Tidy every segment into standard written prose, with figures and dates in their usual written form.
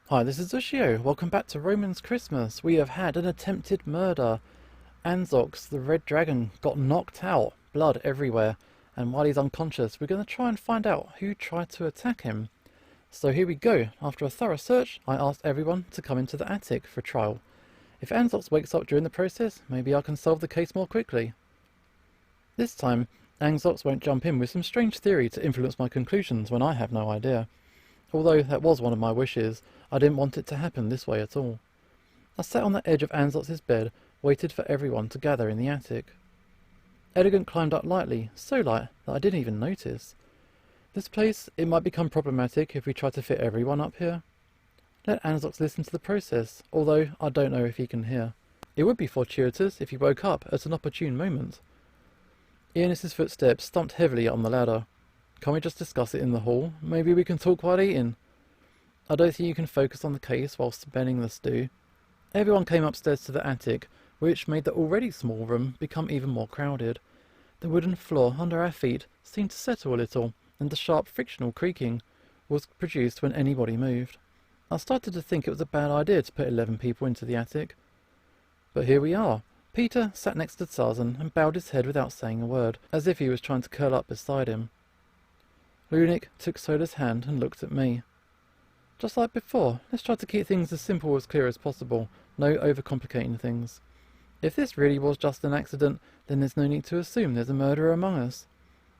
Hi, this is Ushio. Welcome back to Roman's Christmas. We have had an attempted murder. Anzox, the red dragon, got knocked out, blood everywhere, and while he's unconscious, we're going to try and find out who tried to attack him. So here we go. After a thorough search, I asked everyone to come into the attic for trial. If Anzox wakes up during the process, maybe I can solve the case more quickly. This time, Anzox won't jump in with some strange theory to influence my conclusions when I have no idea. Although that was one of my wishes, I didn't want it to happen this way at all. I sat on the edge of Anzox's bed, waited for everyone to gather in the attic. Elegant climbed up lightly, so light that I didn't even notice. This place, it might become problematic if we try to fit everyone up here. Let Anzox listen to the process, although I don't know if he can hear. It would be fortuitous if he woke up at an opportune moment. Ionis's footsteps stumped heavily on the ladder. Can't we just discuss it in the hall? Maybe we can talk while eating. I don't think you can focus on the case while smelling the stew. Everyone came upstairs to the attic, which made the already small room become even more crowded. The wooden floor under our feet seemed to settle a little, and the sharp frictional creaking was produced when anybody moved. I started to think it was a bad idea to put 11 people into the attic. But here we are. Peter sat next to Tarzan and bowed his head without saying a word, as if he was trying to curl up beside him. Lunik took Sola's hand and looked at me. Just like before, let's try to keep things as simple as clear as possible, no overcomplicating things. If this really was just an accident, then there's no need to assume there's a murderer among us.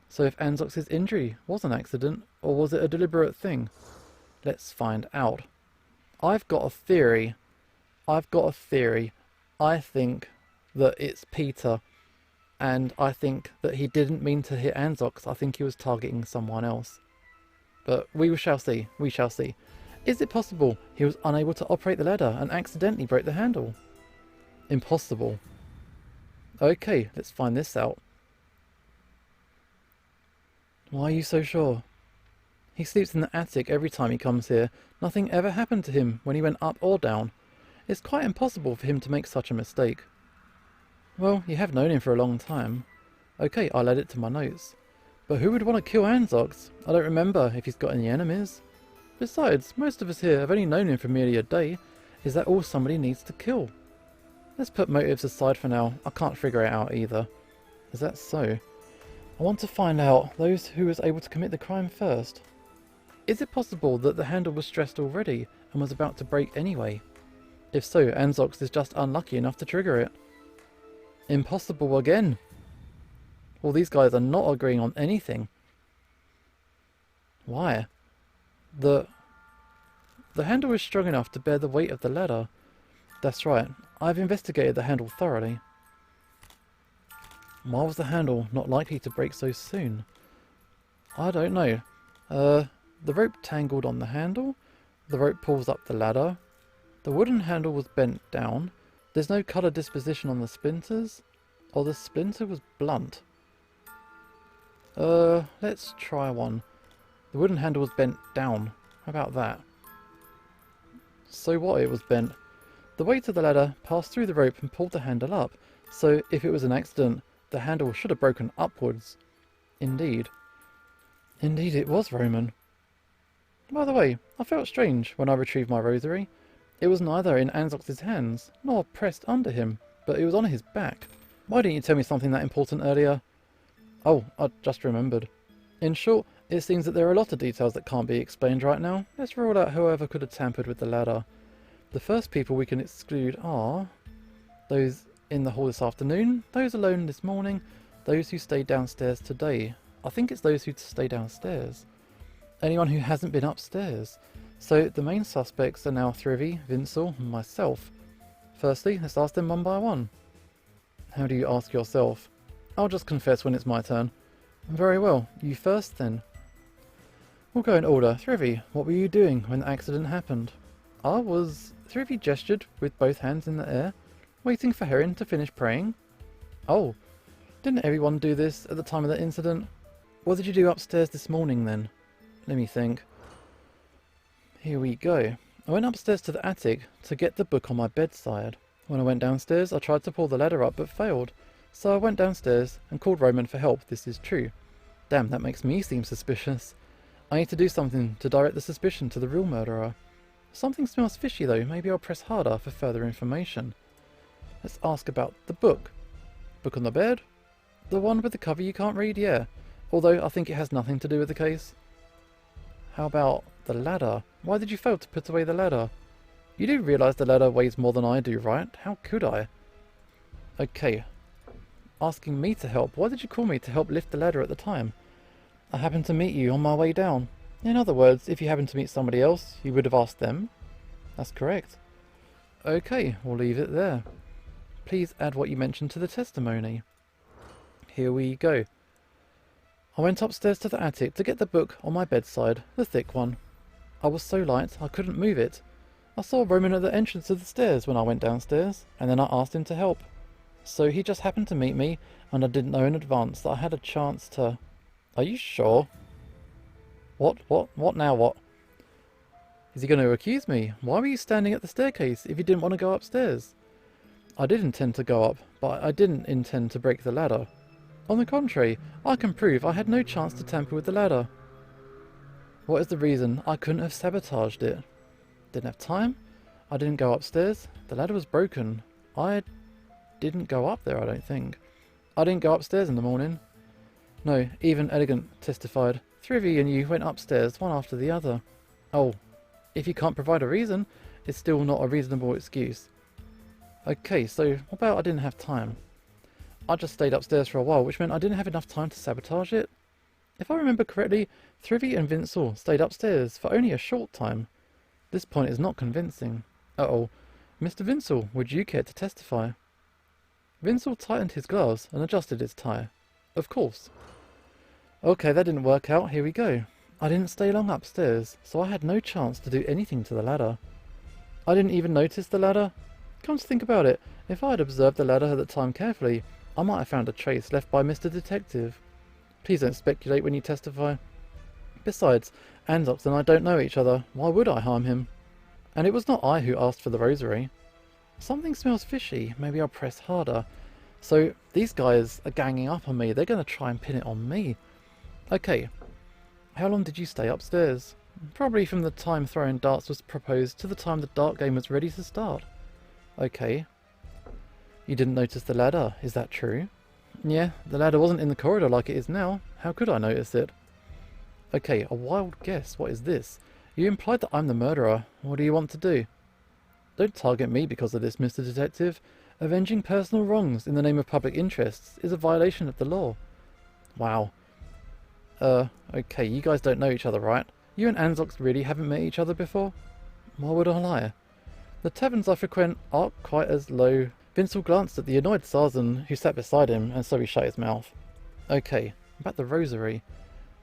So if Anzox's injury was an accident, or was it a deliberate thing? Let's find out. I've got a theory. I think that it's Peter. And I think that he didn't mean to hit Anzox. I think he was targeting someone else. But we shall see. Is it possible he was unable to operate the ladder and accidentally broke the handle? Impossible. Okay, let's find this out. Why are you so sure? He sleeps in the attic every time he comes here. Nothing ever happened to him when he went up or down. It's quite impossible for him to make such a mistake. Well, you have known him for a long time. Okay, I'll add it to my notes. But who would want to kill Anzox? I don't remember if he's got any enemies. Besides, most of us here have only known him for merely a day. Is that all somebody needs to kill? Let's put motives aside for now. I can't figure it out either. Is that so? I want to find out those who was able to commit the crime first. Is it possible that the handle was stressed already and was about to break anyway? If so, Anzox is just unlucky enough to trigger it. Impossible again. Well, these guys are not agreeing on anything. Why? The handle is strong enough to bear the weight of the ladder. That's right. I've investigated the handle thoroughly. Why was the handle not likely to break so soon? I don't know. The rope tangled on the handle. The rope pulls up the ladder. The wooden handle was bent down. There's no colour disposition on the splinters. Or the splinter was blunt. Let's try one. The wooden handle was bent down. How about that? So what, it was bent? The weight of the ladder passed through the rope and pulled the handle up, so if it was an accident, the handle should have broken upwards. Indeed. Indeed it was, Roman. By the way, I felt strange when I retrieved my rosary. It was neither in Anzox's hands, nor pressed under him, but it was on his back. Why didn't you tell me something that important earlier? Oh, I just remembered. In short, it seems that there are a lot of details that can't be explained right now. Let's rule out whoever could have tampered with the ladder. The first people we can exclude are those in the hall this afternoon, those alone this morning, those who stayed downstairs today. I think it's those who stay downstairs. Anyone who hasn't been upstairs. So the main suspects are now Thrivy, Vincel, and myself. Firstly, let's ask them one by one. How do you ask yourself? I'll just confess when it's my turn. Very well, you first then. We'll go in order. Thrivy, what were you doing when the accident happened? Thrivy gestured with both hands in the air, waiting for Herrin to finish praying. Oh, didn't everyone do this at the time of the incident? What did you do upstairs this morning then? Let me think. Here we go. I went upstairs to the attic to get the book on my bedside. When I went downstairs, I tried to pull the ladder up but failed. So I went downstairs and called Roman for help. This is true. Damn, that makes me seem suspicious. I need to do something to direct the suspicion to the real murderer. Something smells fishy though. Maybe I'll press harder for further information. Let's ask about the book. Book on the bed? The one with the cover you can't read? Yeah. Although I think it has nothing to do with the case. How about the ladder? Why did you fail to put away the ladder? You do realise the ladder weighs more than I do, right? How could I? Okay. Asking me to help. Why did you call me to help lift the ladder at the time? I happened to meet you on my way down. In other words, if you happened to meet somebody else, you would have asked them? That's correct. Okay, we'll leave it there. Please add what you mentioned to the testimony. Here we go. I went upstairs to the attic to get the book on my bedside, the thick one. I was so light I couldn't move it. I saw Roman at the entrance of the stairs when I went downstairs, and then I asked him to help. So he just happened to meet me, and I didn't know in advance that I had a chance to... Are you sure? What now what? Is he going to accuse me? Why were you standing at the staircase if you didn't want to go upstairs? I did intend to go up, but I didn't intend to break the ladder. On the contrary, I can prove I had no chance to tamper with the ladder. What is the reason I couldn't have sabotaged it? Didn't have time? I didn't go upstairs? The ladder was broken. I didn't go up there, I don't think. I didn't go upstairs in the morning. No, even Elegant testified. 3 of you and you went upstairs, one after the other. Oh, if you can't provide a reason, it's still not a reasonable excuse. Okay, so what about I didn't have time? I just stayed upstairs for a while, which meant I didn't have enough time to sabotage it. If I remember correctly, Thrivy and Vincel stayed upstairs for only a short time. This point is not convincing. Uh-oh. Mr. Vincel, would you care to testify? Vincel tightened his gloves and adjusted his tie. Of course. Okay, that didn't work out. Here we go. I didn't stay long upstairs, so I had no chance to do anything to the ladder. I didn't even notice the ladder. Come to think about it, if I had observed the ladder at the time carefully, I might have found a trace left by Mr. Detective. Please don't speculate when you testify. Besides, Andox and I don't know each other. Why would I harm him? And it was not I who asked for the rosary. Something smells fishy. Maybe I'll press harder. So, these guys are ganging up on me. They're going to try and pin it on me. Okay. How long did you stay upstairs? Probably from the time throwing darts was proposed to the time the dart game was ready to start. Okay. You didn't notice the ladder, is that true? Yeah, the ladder wasn't in the corridor like it is now. How could I notice it? Okay, a wild guess. What is this? You implied that I'm the murderer. What do you want to do? Don't target me because of this, Mr. Detective. Avenging personal wrongs in the name of public interests is a violation of the law. Wow. Okay, you guys don't know each other, right? You and Anzox really haven't met each other before? Why would I lie? The taverns I frequent aren't quite as low. Vincel glanced at the annoyed Sarzan who sat beside him, and so he shut his mouth. Okay, about the rosary.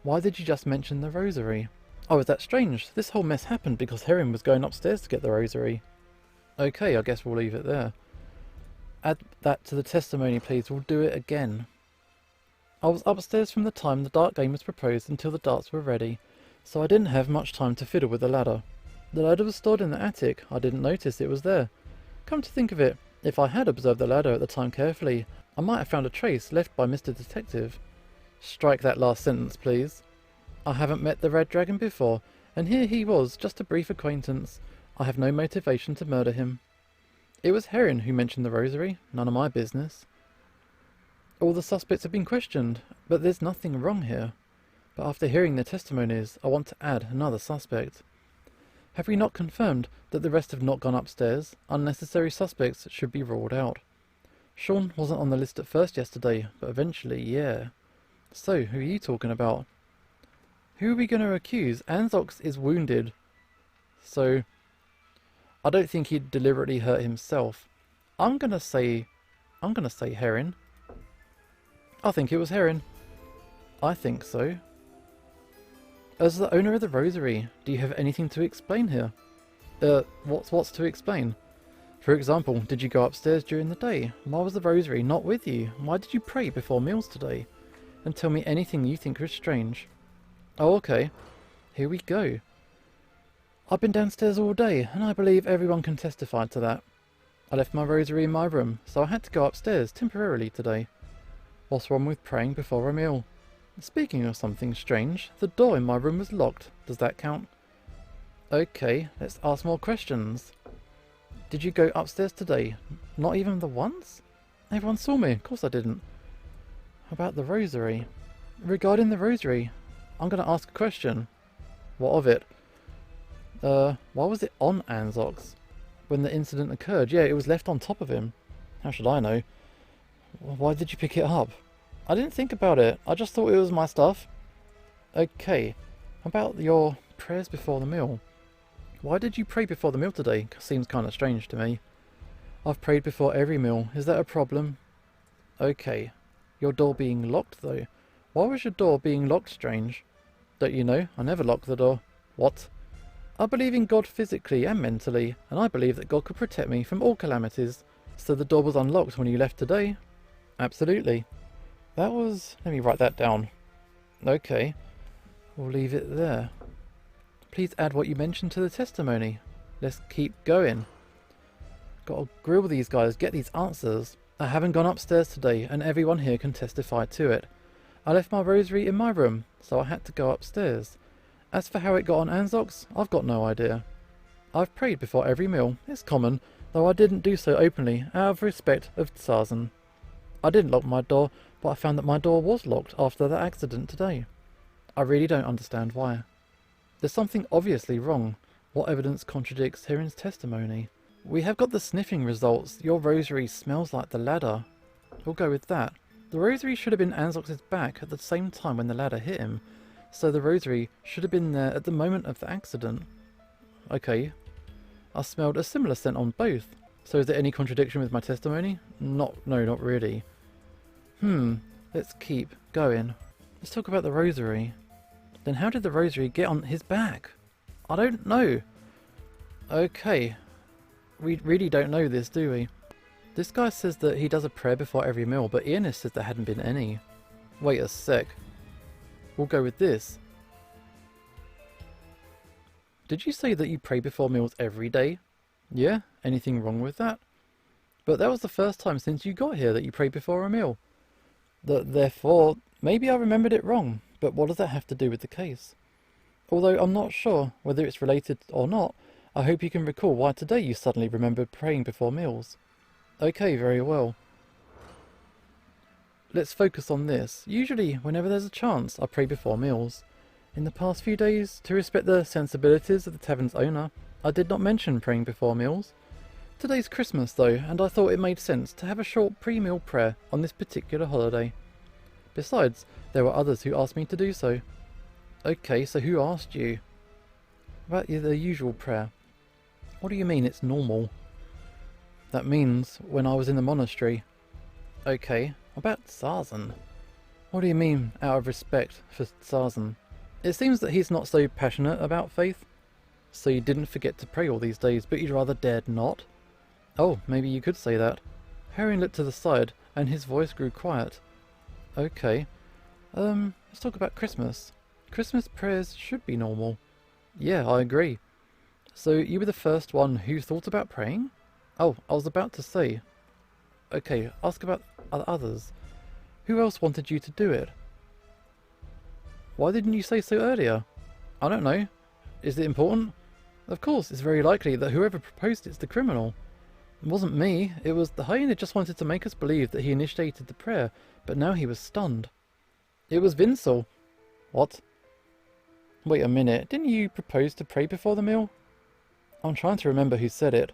Why did you just mention the rosary? Oh, is that strange? This whole mess happened because Herrin was going upstairs to get the rosary. Okay, I guess we'll leave it there. Add that to the testimony, please. We'll do it again. I was upstairs from the time the dart game was proposed until the darts were ready, so I didn't have much time to fiddle with the ladder. The ladder was stored in the attic. I didn't notice it was there. Come to think of it, if I had observed the ladder at the time carefully, I might have found a trace left by Mr. Detective. Strike that last sentence, please. I haven't met the Red Dragon before, and here he was, just a brief acquaintance. I have no motivation to murder him. It was Herrin who mentioned the rosary, none of my business. All the suspects have been questioned, but there's nothing wrong here. But after hearing their testimonies, I want to add another suspect. Have we not confirmed that the rest have not gone upstairs? Unnecessary suspects should be ruled out. Sean wasn't on the list at first yesterday, but eventually, yeah. So, who are you talking about? Who are we going to accuse? Anzox is wounded. So, I don't think he'd deliberately hurt himself. I'm gonna say Herrin. I think it was Herrin. I think so. As the owner of the rosary, do you have anything to explain here? What's to explain? For example, did you go upstairs during the day? Why was the rosary not with you? Why did you pray before meals today? And tell me anything you think was strange. Oh, okay. Here we go. I've been downstairs all day, and I believe everyone can testify to that. I left my rosary in my room, so I had to go upstairs temporarily today. What's wrong with praying before a meal? Speaking of something strange, the door in my room was locked. Does that count? Okay, let's ask more questions. Did you go upstairs today? Not even the once? Everyone saw me. Of course I didn't. How about the rosary? Regarding the rosary, I'm going to ask a question. What of it? Why was it on Anzox when the incident occurred? Yeah, it was left on top of him. How should I know? Why did you pick it up? I didn't think about it. I just thought it was my stuff. Okay. How about your prayers before the meal? Why did you pray before the meal today? Seems kind of strange to me. I've prayed before every meal. Is that a problem? Okay. Your door being locked, though. Why was your door being locked strange? Don't you know? I never lock the door. What? I believe in God physically and mentally, and I believe that God could protect me from all calamities. So the door was unlocked when you left today? Absolutely. That was... Let me write that down. Okay. We'll leave it there. Please add what you mentioned to the testimony. Let's keep going. Gotta grill these guys, get these answers. I haven't gone upstairs today, and everyone here can testify to it. I left my rosary in my room, so I had to go upstairs. As for how it got on Anzox, I've got no idea. I've prayed before every meal. It's common, though I didn't do so openly, out of respect of Tsarzen. I didn't lock my door, but I found that my door was locked after the accident today. I really don't understand why. There's something obviously wrong. What evidence contradicts Herrin's testimony? We have got the sniffing results. Your rosary smells like the ladder. We'll go with that. The rosary should have been Anzox's back at the same time when the ladder hit him, so the rosary should have been there at the moment of the accident. Okay. I smelled a similar scent on both. So is there any contradiction with my testimony? No, not really. Let's keep going. Let's talk about the rosary. Then how did the rosary get on his back? I don't know. Okay. We really don't know this, do we? This guy says that he does a prayer before every meal, but Ionis says there hadn't been any. Wait a sec. We'll go with this. Did you say that you pray before meals every day? Yeah? Anything wrong with that? But that was the first time since you got here that you prayed before a meal. Therefore, maybe I remembered it wrong. But what does that have to do with the case? Although I'm not sure whether it's related or not, I hope you can recall why today you suddenly remembered praying before meals. Okay, very well. Let's focus on this. Usually, whenever there's a chance, I pray before meals. In the past few days, to respect the sensibilities of the tavern's owner, I did not mention praying before meals. Today's Christmas though, and I thought it made sense to have a short pre-meal prayer on this particular holiday. Besides, there were others who asked me to do so. Okay, so who asked you? About the usual prayer. What do you mean it's normal? That means when I was in the monastery. Okay, about Tsarzen. What do you mean out of respect for Tsarzen? It seems that he's not so passionate about faith. So you didn't forget to pray all these days, but you'd rather dared not? Oh, maybe you could say that. Herrin looked to the side, and his voice grew quiet. Okay. Let's talk about Christmas. Christmas prayers should be normal. Yeah, I agree. So you were the first one who thought about praying? Oh, I was about to say. Okay, ask about others. Who else wanted you to do it? Why didn't you say so earlier? I don't know. Is it important? Of course, it's very likely that whoever proposed it's the criminal. It wasn't me, it was the hyena just wanted to make us believe that he initiated the prayer, but now he was stunned. It was Vincel. What? Wait a minute, didn't you propose to pray before the meal? I'm trying to remember who said it.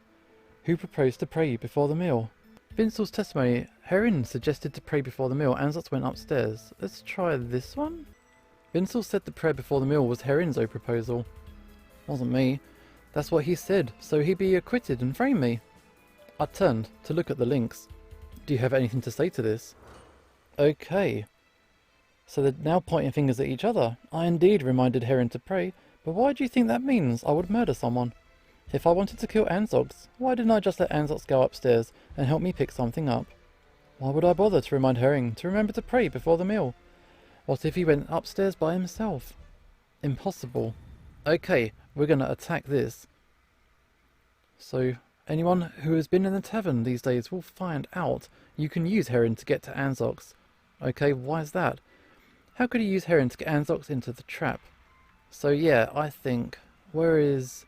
Who proposed to pray before the meal? Vincel's testimony. Herrin suggested to pray before the meal. Anzox went upstairs. Let's try this one. Vincel said the prayer before the meal was Herrin's proposal. Wasn't me. That's what he said, so he'd be acquitted and frame me. I turned to look at the links. Do you have anything to say to this? Okay. So they're now pointing fingers at each other. I indeed reminded Heron to pray, but why do you think that means I would murder someone? If I wanted to kill Anzox, why didn't I just let Anzox go upstairs and help me pick something up? Why would I bother to remind Herring to remember to pray before the meal? What if he went upstairs by himself? Impossible. Okay, we're going to attack this. So, anyone who has been in the tavern these days will find out you can use Heron to get to Anzox. Okay, why is that? How could he use Heron to get Anzox into the trap? So yeah, I think Where is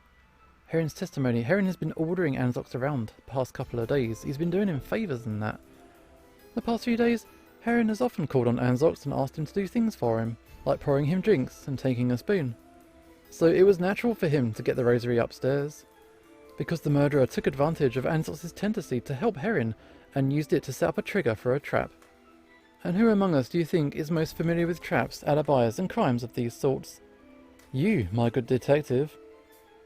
Herrin's testimony? Herrin has been ordering Anzox around the past couple of days. He's been doing him favours and that. The past few days, Herrin has often called on Anzox and asked him to do things for him, like pouring him drinks and taking a spoon. So it was natural for him to get the rosary upstairs, because the murderer took advantage of Anzox's tendency to help Herrin and used it to set up a trigger for a trap. And who among us do you think is most familiar with traps, alibis and crimes of these sorts? You, my good detective.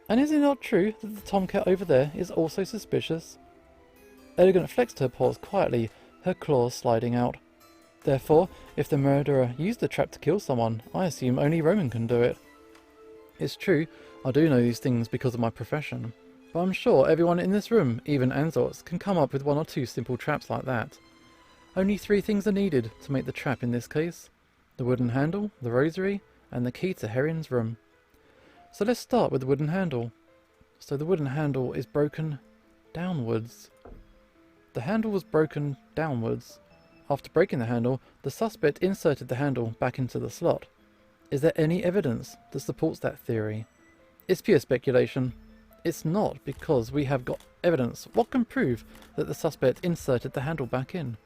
And is it not true that the tomcat over there is also suspicious? Elegant flexed her paws quietly, her claws sliding out. Therefore, if the murderer used the trap to kill someone, I assume only Roman can do it. It's true, I do know these things because of my profession, but I'm sure everyone in this room, even Anzox, can come up with one or two simple traps like that. Only 3 things are needed to make the trap in this case: the wooden handle, the rosary, and the key to Herrin's room. So let's start with the wooden handle. So the wooden handle is broken downwards. The handle was broken downwards. After breaking the handle, the suspect inserted the handle back into the slot. Is there any evidence that supports that theory? It's pure speculation. It's not, because we have got evidence. What can prove that the suspect inserted the handle back in?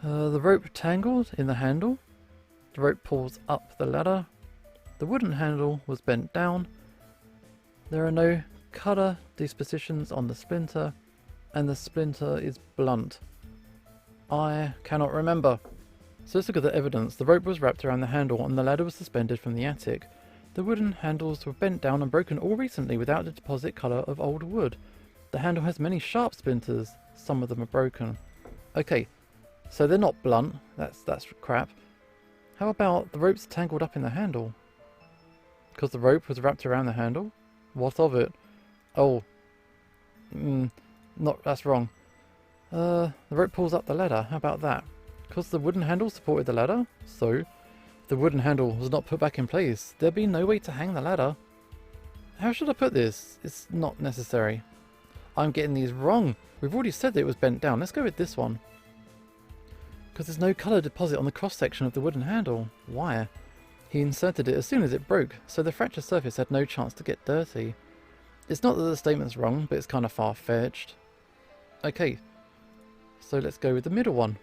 The rope tangled in the handle. The rope pulls up the ladder. The wooden handle was bent down. There are no colour dispositions on the splinter, and the splinter is blunt. I cannot remember. So let's look at the evidence. The rope was wrapped around the handle and the ladder was suspended from the attic. The wooden handles were bent down and broken all recently without the deposit colour of old wood. The handle has many sharp splinters. Some of them are broken. Okay, so they're not blunt. That's crap. How about the rope's tangled up in the handle? Because the rope was wrapped around the handle? What of it? Oh. That's wrong. The rope pulls up the ladder. How about that? Because the wooden handle supported the ladder? So, if the wooden handle was not put back in place, there'd be no way to hang the ladder. How should I put this? It's not necessary. I'm getting these wrong. We've already said that it was bent down. Let's go with this one. Because there's no colour deposit on the cross-section of the wooden handle. Why? He inserted it as soon as it broke, so the fractured surface had no chance to get dirty. It's not that the statement's wrong, but it's kind of far-fetched. Okay, so let's go with the middle one.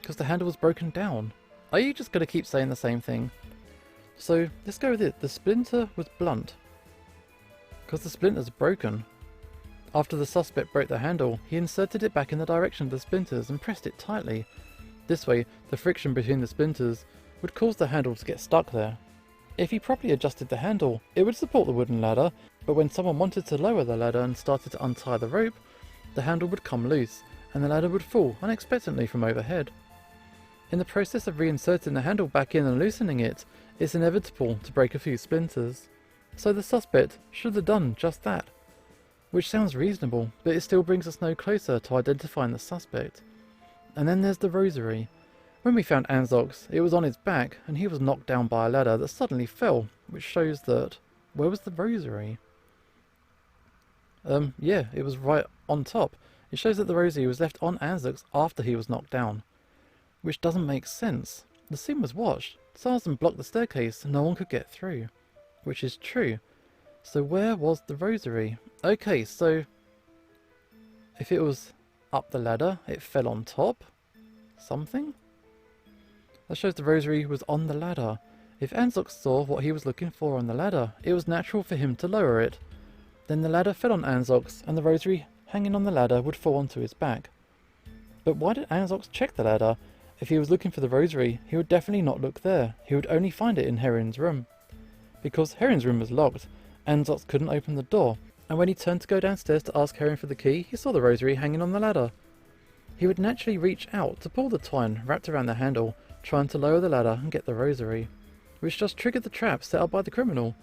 Because the handle was broken down. Are you just going to keep saying the same thing? So, let's go with it. The splinter was blunt. Because the splinter's broken. After the suspect broke the handle, he inserted it back in the direction of the splinters and pressed it tightly. This way, the friction between the splinters would cause the handle to get stuck there. If he properly adjusted the handle, it would support the wooden ladder, but when someone wanted to lower the ladder and started to untie the rope, the handle would come loose, and the ladder would fall unexpectedly from overhead. In the process of reinserting the handle back in and loosening it, it's inevitable to break a few splinters. So the suspect should have done just that. Which sounds reasonable, but it still brings us no closer to identifying the suspect. And then there's the rosary. When we found Anzox, it was on his back, and he was knocked down by a ladder that suddenly fell, which shows that... where was the rosary? Yeah, it was right on top. It shows that the rosary was left on Anzox after he was knocked down. Which doesn't make sense. The scene was watched. Tarzan blocked the staircase and no one could get through. Which is true. So where was the rosary? Okay, so... if it was up the ladder, it fell on top? Something? That shows the rosary was on the ladder. If Anzox saw what he was looking for on the ladder, it was natural for him to lower it. Then the ladder fell on Anzox, and the rosary hanging on the ladder would fall onto his back. But why did Anzox check the ladder? If he was looking for the rosary, he would definitely not look there. He would only find it in Herrin's room. Because Herrin's room was locked, Anzox couldn't open the door, and when he turned to go downstairs to ask Herrin for the key, he saw the rosary hanging on the ladder. He would naturally reach out to pull the twine wrapped around the handle, trying to lower the ladder and get the rosary, which just triggered the trap set up by the criminal.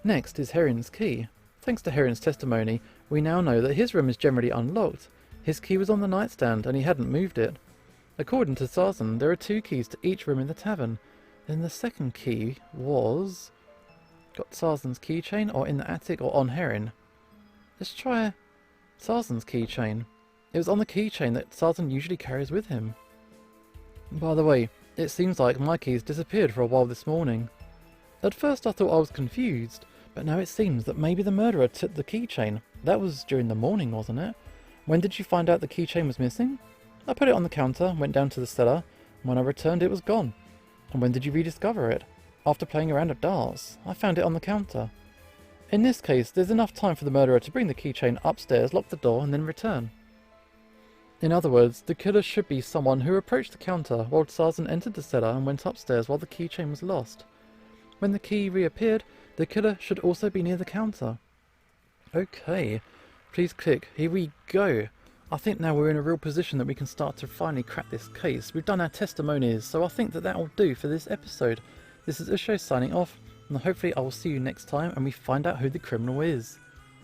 Next is Herrin's key. Thanks to Herrin's testimony, we now know that his room is generally unlocked. His key was on the nightstand and he hadn't moved it. According to Tarzan, there are 2 keys to each room in the tavern. Then the second key was... got Tarzan's keychain, or in the attic, or on Herrin. Let's try Tarzan's keychain. It was on the keychain that Tarzan usually carries with him. By the way, it seems like my keys disappeared for a while this morning. At first I thought I was confused, But now it seems that maybe the murderer took the keychain. That was during the morning, wasn't it? When did you find out the keychain was missing? I put it on the counter, went down to the cellar, and when I returned it was gone. And when did you rediscover it? After playing around at darts. I found it on the counter. In this case, there's enough time for the murderer to bring the keychain upstairs, lock the door, and then return. In other words, the killer should be someone who approached the counter while Tarzan entered the cellar and went upstairs while the keychain was lost. When the key reappeared, the killer should also be near the counter. Okay, please click. Here we go. I think now we're in a real position that we can start to finally crack this case. We've done our testimonies, so I think that will do for this episode. This is Usho signing off, and hopefully I will see you next time and we find out who the criminal is.